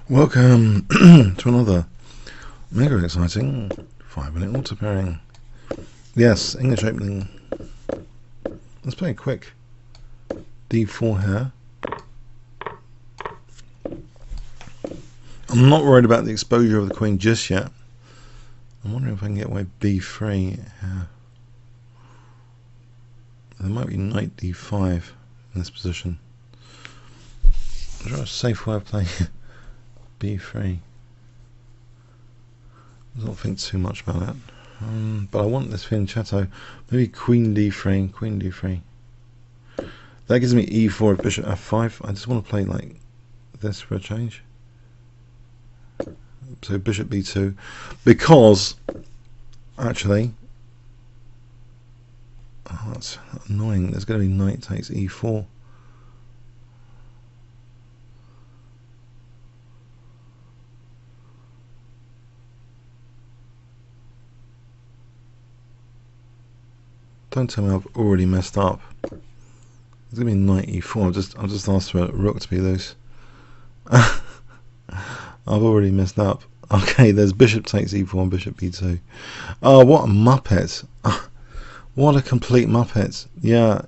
Welcome to another mega exciting 5-minute auto pairing. Yes, English opening. Let's play a quick D4 here. I'm not worried about the exposure of the queen just yet. I'm wondering if I can get away B3 here. There might be knight D5 in this position. Is there a safe way of playing B3? I don't think too much about that. But I want this fianchetto. Maybe queen D3, queen D3. That gives me E4, bishop F5. I just want to play like this for a change. So bishop B2, because actually, oh, that's annoying. There's going to be knight takes E4. Don't tell me I've already messed up. There's going to be knight E4. I've just asked for a rook to be loose. I've already messed up. Okay, there's bishop takes E4 and bishop B2. Oh, what a muppet. What a complete muppet. Yeah.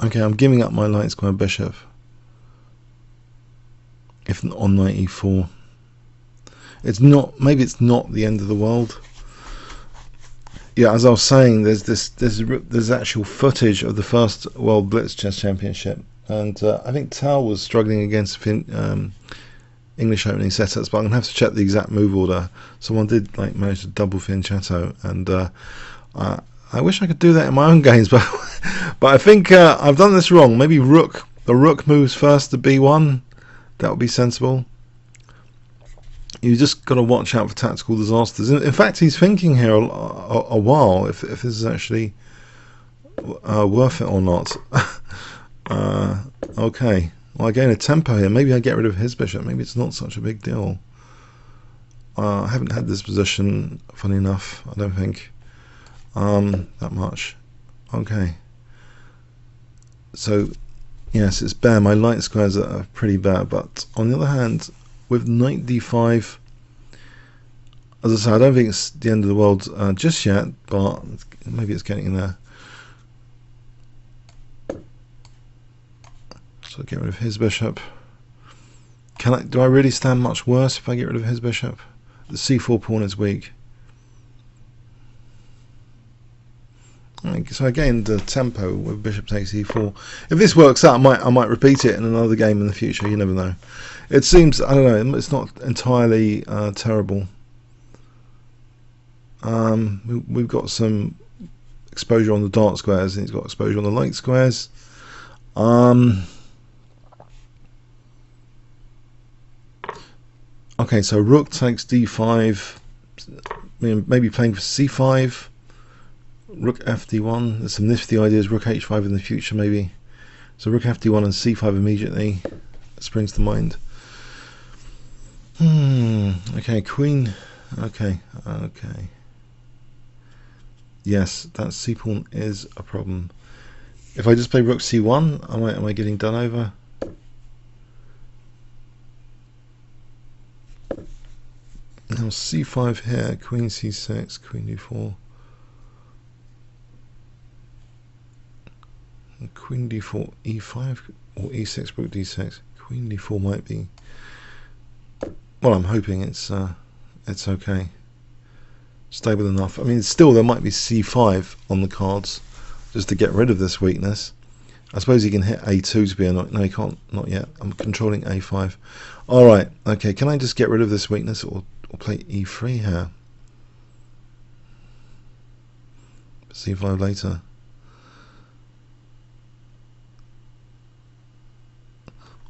Okay, I'm giving up my light square bishop. If on knight E4. It's not, maybe it's not the end of the world. Yeah, as I was saying, there's actual footage of the first World Blitz Chess Championship, and I think Tao was struggling against English opening setups, but I'm gonna have to check the exact move order. Someone did like manage to double fianchetto, and I wish I could do that in my own games, but I think I've done this wrong. Maybe the rook moves first to B1. That would be sensible. You just got to watch out for tactical disasters. In fact, he's thinking here a while if this is actually worth it or not. Okay, well, I gain a tempo here. Maybe I get rid of his bishop. Maybe it's not such a big deal. I haven't had this position, funny enough, I don't think, that much. Okay. So, yes, it's bare. My light squares are pretty bare, but on the other hand, with knight D5, as I say, I don't think it's the end of the world just yet, but maybe it's getting in there. So get rid of his bishop. Do I really stand much worse if I get rid of his bishop? The C4 pawn is weak. So I gained the tempo with bishop takes E4. If this works out, I might repeat it in another game in the future. You never know. It seems, I don't know, it's not entirely terrible. We've got some exposure on the dark squares, and he's got exposure on the light squares. Okay, so rook takes D5. Maybe playing for C5. Rook FD1. There's some nifty ideas. Rook H5 in the future, maybe. So rook FD1 and C5 immediately springs to mind. Okay, queen. Okay. Yes, that C pawn is a problem. If I just play rook C1, am I getting done over? Now C5 here, queen C6, queen D4. Queen D4 E5 or E6 rook D6. Queen D4 might be. Well, I'm hoping it's okay, stable enough. I mean, still there might be C5 on the cards just to get rid of this weakness. I suppose he can hit A2 to be annoying. No, he can't. Not yet. I'm controlling A5. All right. Okay. Can I just get rid of this weakness or play E3 here? C5 later.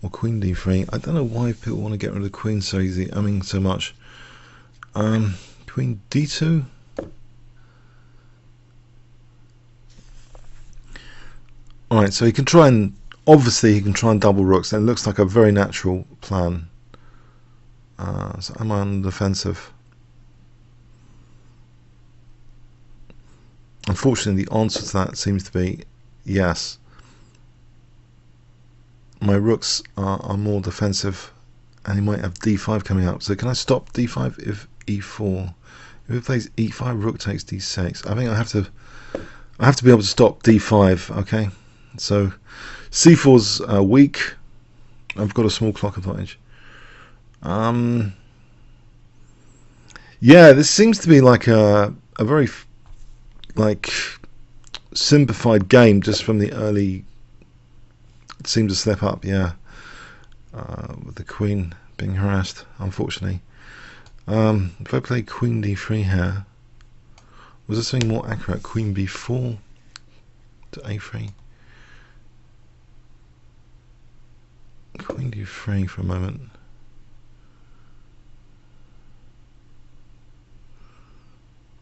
Or queen D3. I don't know why people want to get rid of the queen so easy. I mean, so much. Queen D2. All right, so he can try and obviously he can try and double rooks. And it looks like a very natural plan. So am I on the defensive? Unfortunately, the answer to that seems to be yes. my rooks are more defensive, and he might have d5 coming up. So can I stop d5 if e4? If it plays e5, rook takes d6. I think I have to be able to stop d5. Okay, so c4's weak. I've got a small clock advantage. Yeah, this seems to be like a very like simplified game just from the early. It seemed to slip up, yeah, with the queen being harassed, unfortunately. If I play queen d3 here, was there something more accurate? Queen b4 to a3. Queen d3 for a moment.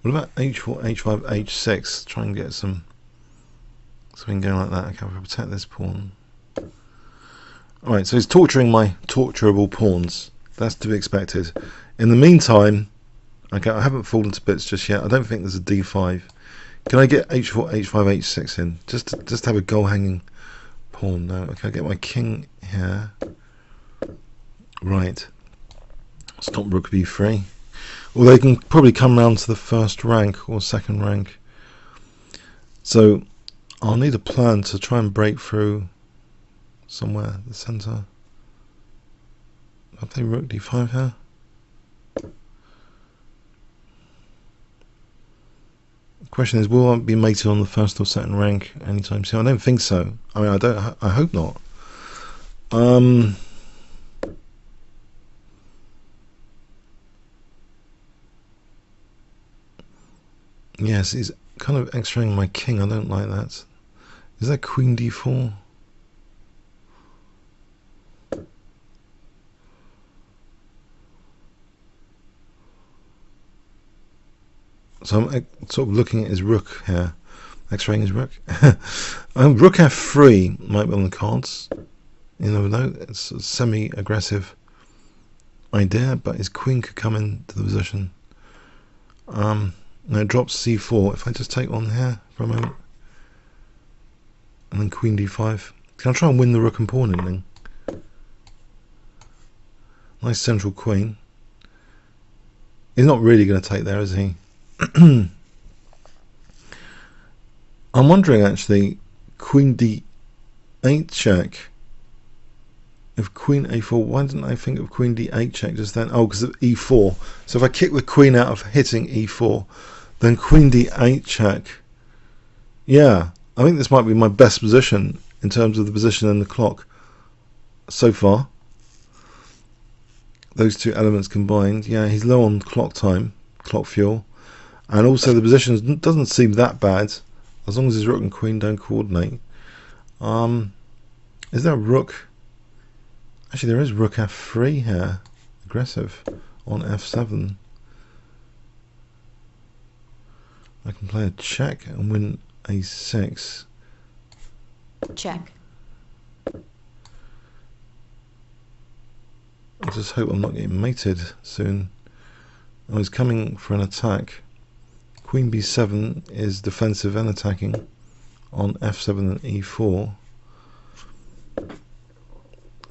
What about h4, h5, h6? Try and get something going like that. Okay, I'll protect this pawn. Alright, so he's torturing my torturable pawns. That's to be expected. In the meantime, okay, I haven't fallen to bits just yet. I don't think there's a d5. Can I get h4, h5, h6 in? Just to have a goal hanging pawn. No, okay, I get my king here. Right. Stop rook b3. Although they can probably come round to the first rank or second rank. So I'll need a plan to try and break through somewhere, the centre. I'll play rook d5 here. The question is, will I be mated on the first or second rank anytime soon? I don't think so. I mean, I hope not. Yes, he's kind of extracting my king. I don't like that. Is that queen d4? So I'm sort of looking at his rook here. X-raying his rook. Rook f3 might be on the cards. You never know. It's a semi-aggressive idea, but his queen could come into the position. Now it drops c4. If I just take on here for a moment, and then queen d5. Can I try and win the rook and pawn ending? Nice central queen. He's not really going to take there, is he? I'm wondering actually, queen d8 check. If queen a4, why didn't I think of queen d8 check just then? Oh, because of e4. So if I kick the queen out of hitting e4, then queen d8 check. Yeah, I think this might be my best position in terms of the position in the clock so far. Those two elements combined. Yeah, he's low on clock time, clock fuel. And also the position doesn't seem that bad, as long as his rook and queen don't coordinate. Is there a rook? Actually, there is rook f3 here, aggressive, on f7. I can play a check and win a6. Check. I just hope I'm not getting mated soon. I was coming for an attack. Queen b7 is defensive and attacking on f7 and e4.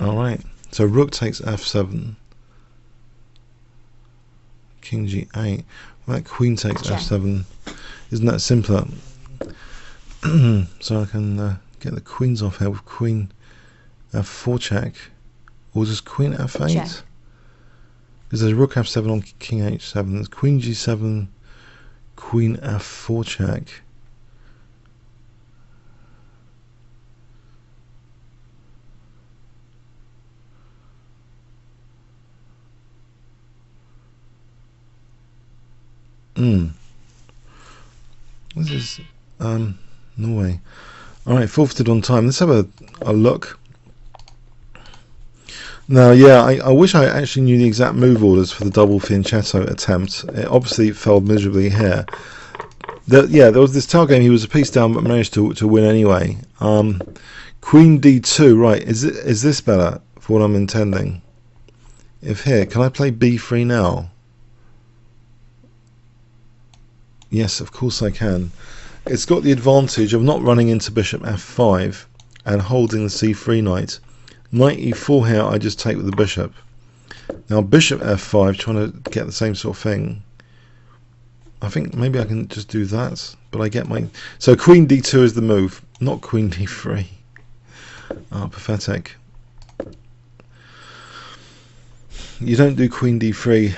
Alright, so rook takes f7. King g8. Well, that queen takes f7. Isn't that simpler? So I can get the queens off here with queen f4 check. Or just queen f8? Check. Because there's rook f7 on king h7. There's queen g7, queen f4 check. This is Norway. Alright, forfeited on time. Let's have a look. Now, yeah, I wish I actually knew the exact move orders for the double fianchetto attempt. It obviously failed miserably here. Yeah, there was this tail game. He was a piece down, but managed to win anyway. Queen d2, right? Is this better for what I'm intending? If here, can I play b3 now? Yes, of course I can. It's got the advantage of not running into bishop f5 and holding the c3 knight. Knight e4 here, I just take with the bishop. Now bishop f5, trying to get the same sort of thing. I think maybe I can just do that, but I get my... So queen d2 is the move, not queen d3. Ah, pathetic. You don't do queen d3,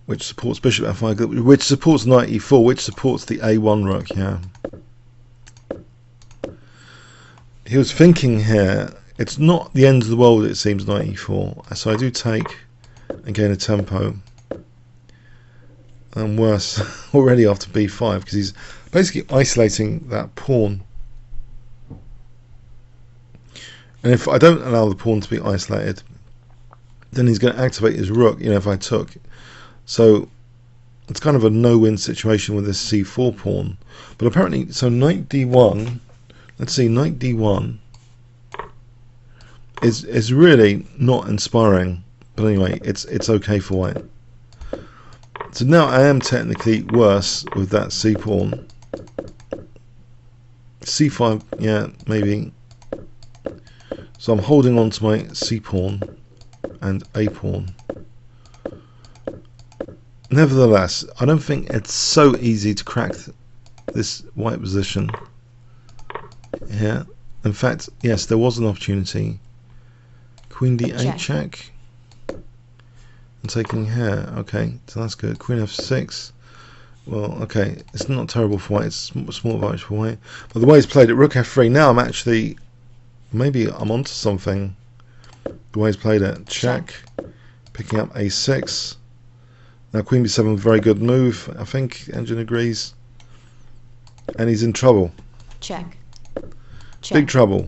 which supports bishop f5, which supports knight e4, which supports the a1 rook, yeah. He was thinking here, it's not the end of the world, it seems, knight e4. So I do take and gain a tempo. And worse, already after b5, because he's basically isolating that pawn. And if I don't allow the pawn to be isolated, then he's going to activate his rook, you know, if I took. So it's kind of a no-win situation with this c4 pawn. But apparently, so knight d1, let's see, knight d1 is really not inspiring. But anyway, it's okay for white. So now I am technically worse with that c pawn. c5, yeah, maybe. So I'm holding on to my c pawn and a pawn. Nevertheless, I don't think it's so easy to crack this white position here. In fact, yes, there was an opportunity. Queen d8 check. And taking here, okay, so that's good. Queen f6, well, okay, it's not terrible for white, it's small advantage for white. But the way he's played it, rook f3, now I'm actually, maybe I'm onto something. The way he's played it, check, picking up a6. Now queen b7, very good move, I think, engine agrees. And he's in trouble. Check. Big trouble.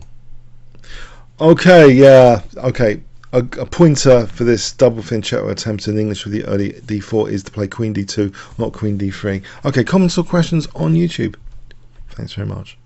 Okay, yeah, okay. A pointer for this double fianchetto attempt in English with the early d4 is to play queen d2, not queen d3. Okay, comments or questions on YouTube? Thanks very much.